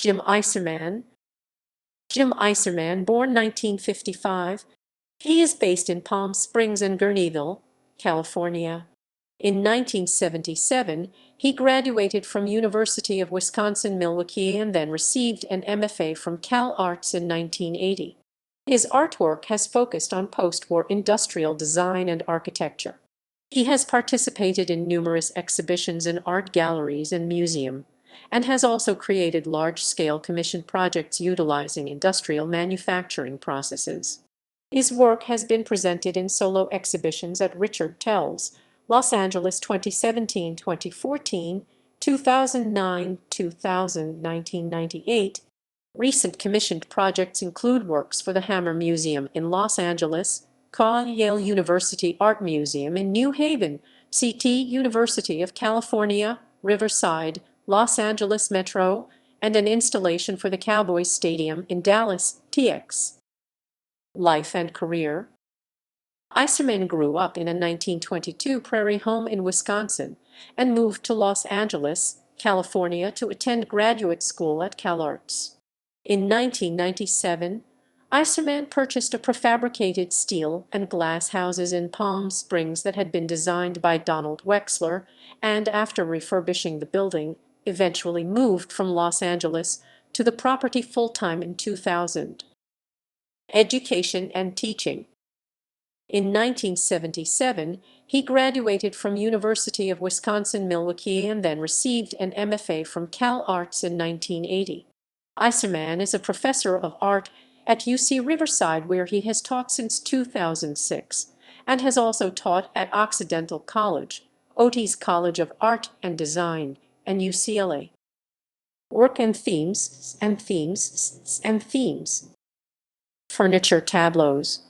Jim Isermann. Jim Isermann, born 1955. He is based in Palm Springs and Guerneville, California. In 1977, he graduated from University of Wisconsin-Milwaukee and then received an MFA from CalArts in 1980. His artwork has focused on post-war industrial design and architecture. He has participated in numerous exhibitions in art galleries and museums, and has also created large-scale commission projects utilizing industrial manufacturing processes. His work has been presented in solo exhibitions at Richard Tell's, Los Angeles 2017, 2014, 2009, 2000, 1998. Recent commissioned projects include works for the Hammer Museum in Los Angeles, Yale University Art Museum in New Haven, University of California, Riverside, Los Angeles Metro, and an installation for the Cowboys Stadium in Dallas, TX. Life and career. Isermann grew up in a 1922 prairie home in Wisconsin and moved to Los Angeles, California to attend graduate school at CalArts. In 1997, Isermann purchased a prefabricated steel and glass houses in Palm Springs that had been designed by Donald Wexler, and after refurbishing the building, eventually moved from Los Angeles to the property full-time in 2000. Education and teaching. In 1977, he graduated from University of Wisconsin-Milwaukee and then received an MFA from CalArts in 1980. Isermann is a professor of art at UC Riverside, where he has taught since 2006, and has also taught at Occidental College, Otis College of Art and Design, and UCLA. Work and themes. Furniture tableaus.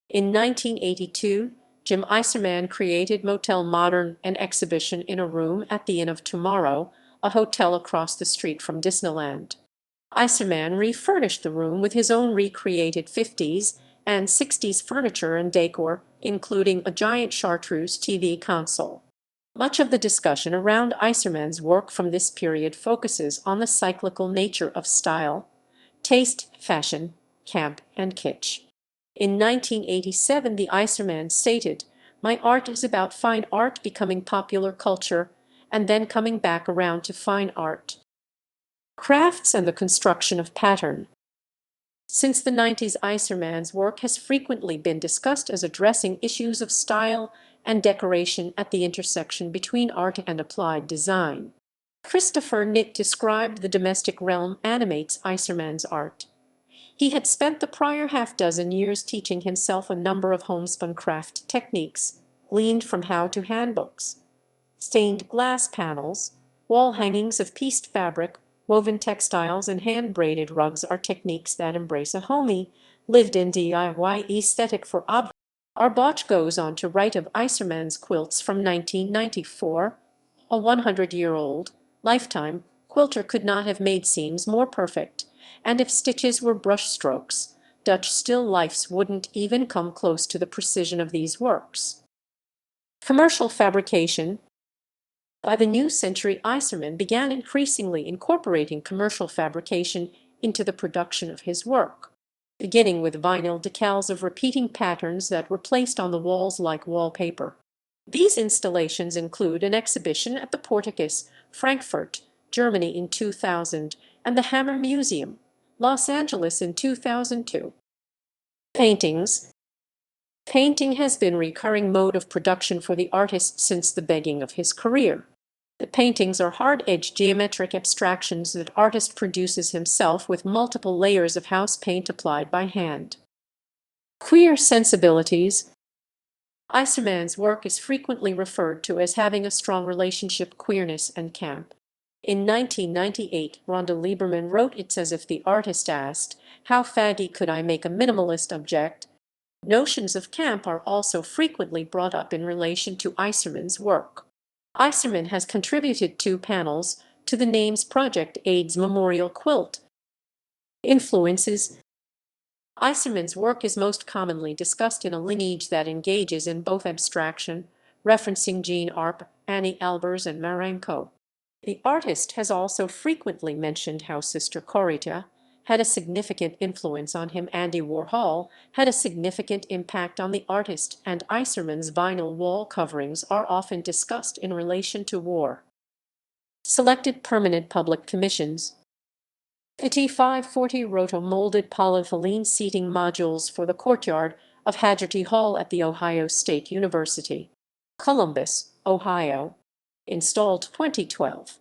In 1982, Jim Isermann created Motel Modern, an exhibition in a room at the Inn of Tomorrow, a hotel across the street from Disneyland. Isermann refurnished the room with his own recreated 50s and 60s furniture and decor, including a giant chartreuse TV console. Much of the discussion around Isermann's work from this period focuses on the cyclical nature of style, taste, fashion, camp, and kitsch. In 1987, the Isermann stated, "My art is about fine art becoming popular culture and then coming back around to fine art." Crafts and the construction of pattern. Since the 90s, Isermann's work has frequently been discussed as addressing issues of style and decoration at the intersection between art and applied design. Christopher Nitt described the domestic realm animates Isermann's art. He had spent the prior half-dozen years teaching himself a number of homespun craft techniques, gleaned from how-to handbooks. Stained glass panels, wall hangings of pieced fabric, woven textiles, and hand-braided rugs are techniques that embrace a homey, lived-in DIY aesthetic for objects. Arbach goes on to write of Isermann's quilts from 1994, "A 100-year-old, lifetime quilter could not have made seams more perfect, and if stitches were brush strokes, Dutch still lifes wouldn't even come close to the precision of these works." Commercial fabrication. By the new century, Isermann began increasingly incorporating commercial fabrication into the production of his work, beginning with vinyl decals of repeating patterns that were placed on the walls like wallpaper. These installations include an exhibition at the Porticus, Frankfurt, Germany in 2000, and the Hammer Museum, Los Angeles in 2002. Paintings. Painting has been a recurring mode of production for the artist since the beginning of his career. The paintings are hard-edged geometric abstractions that artist produces himself with multiple layers of house paint applied by hand. Queer sensibilities. Isermann's work is frequently referred to as having a strong relationship queerness and camp. In 1998, Rhonda Lieberman wrote, "It's as if the artist asked, how faggy could I make a minimalist object?" Notions of camp are also frequently brought up in relation to Isermann's work. Isermann has contributed 2 panels to the Names Project AIDS Memorial Quilt. Influences. Isermann's work is most commonly discussed in a lineage that engages in both abstraction, referencing Jean Arp, Annie Albers, and Marenko, The artist has also frequently mentioned how Sister Corita had a significant influence on him. Andy Warhol had a significant impact on the artist, and Isermann's vinyl wall coverings are often discussed in relation to war. Selected permanent public commissions. IT540 roto-molded polyethylene seating modules for the courtyard of Haggerty Hall at The Ohio State University, Columbus, Ohio. Installed 2012.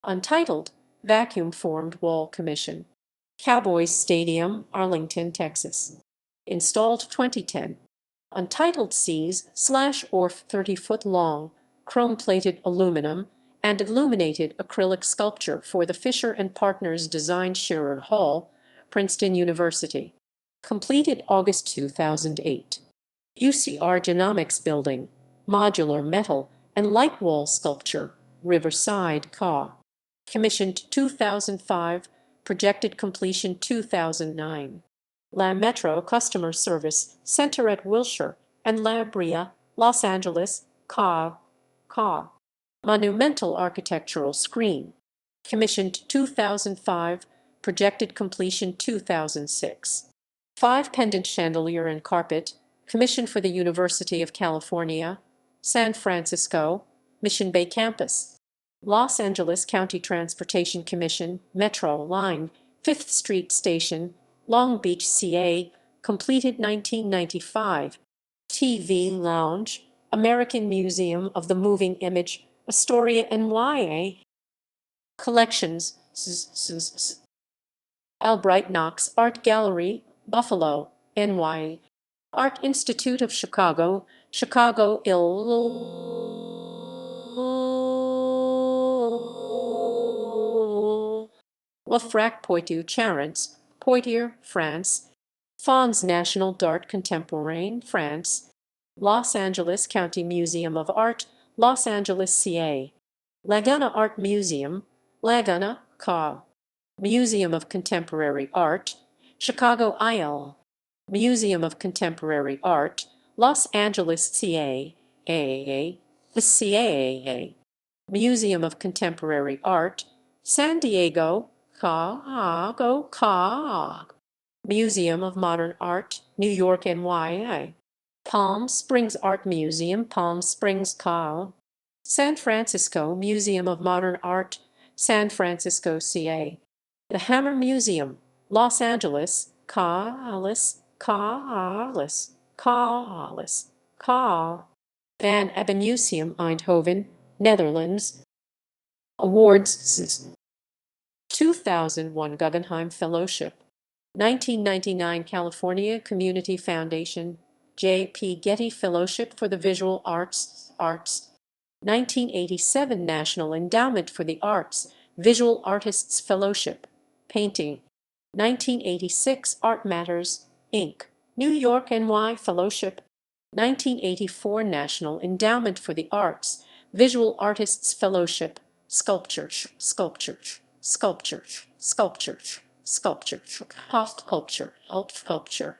Untitled, vacuum-formed wall commission. Cowboys Stadium, Arlington, Texas. Installed 2010. Untitled Cs/Orf 30-foot long, chrome-plated aluminum and illuminated acrylic sculpture for the Fisher and Partners designed Shearer Hall, Princeton University. Completed August 2008. UCR Genomics Building, modular metal and light wall sculpture, Riverside, CA. Commissioned 2005, projected completion 2009. La Metro Customer Service Center at Wilshire and La Brea, Los Angeles, CA. Monumental architectural screen. Commissioned 2005, projected completion 2006. 5 pendant chandelier and carpet, commissioned for the University of California, San Francisco, Mission Bay campus. Los Angeles County Transportation Commission, Metro Line, 5th Street Station, Long Beach, CA, completed 1995. TV Lounge, American Museum of the Moving Image, Astoria, NYA. Collections. Albright Knox Art Gallery, Buffalo, NY. Art Institute of Chicago, Chicago, Illinois. Lafrac Poitou Charentes, Poitiers, France. Fons National d'Art Contemporain, France. Los Angeles County Museum of Art, Los Angeles, CA. Laguna Art Museum, Laguna, CA. Museum of Contemporary Art, Chicago, IL. Museum of Contemporary Art, Los Angeles, CA. The CAA. Museum of Contemporary Art, San Diego, CA. Museum of Modern Art, New York, NYA. Palm Springs Art Museum, Palm Springs, CA. San Francisco Museum of Modern Art, San Francisco, CA. The Hammer Museum, Los Angeles, CA. Van Ebbe Museum, Eindhoven, Netherlands. Awards. 2001 Guggenheim Fellowship. 1999 California Community Foundation, J.P. Getty Fellowship for the Visual Arts. 1987 National Endowment for the Arts, Visual Artists Fellowship, Painting. 1986 Art Matters, Inc., New York, NY Fellowship. 1984 National Endowment for the Arts, Visual Artists Fellowship, Sculpture, Alt Sculpture.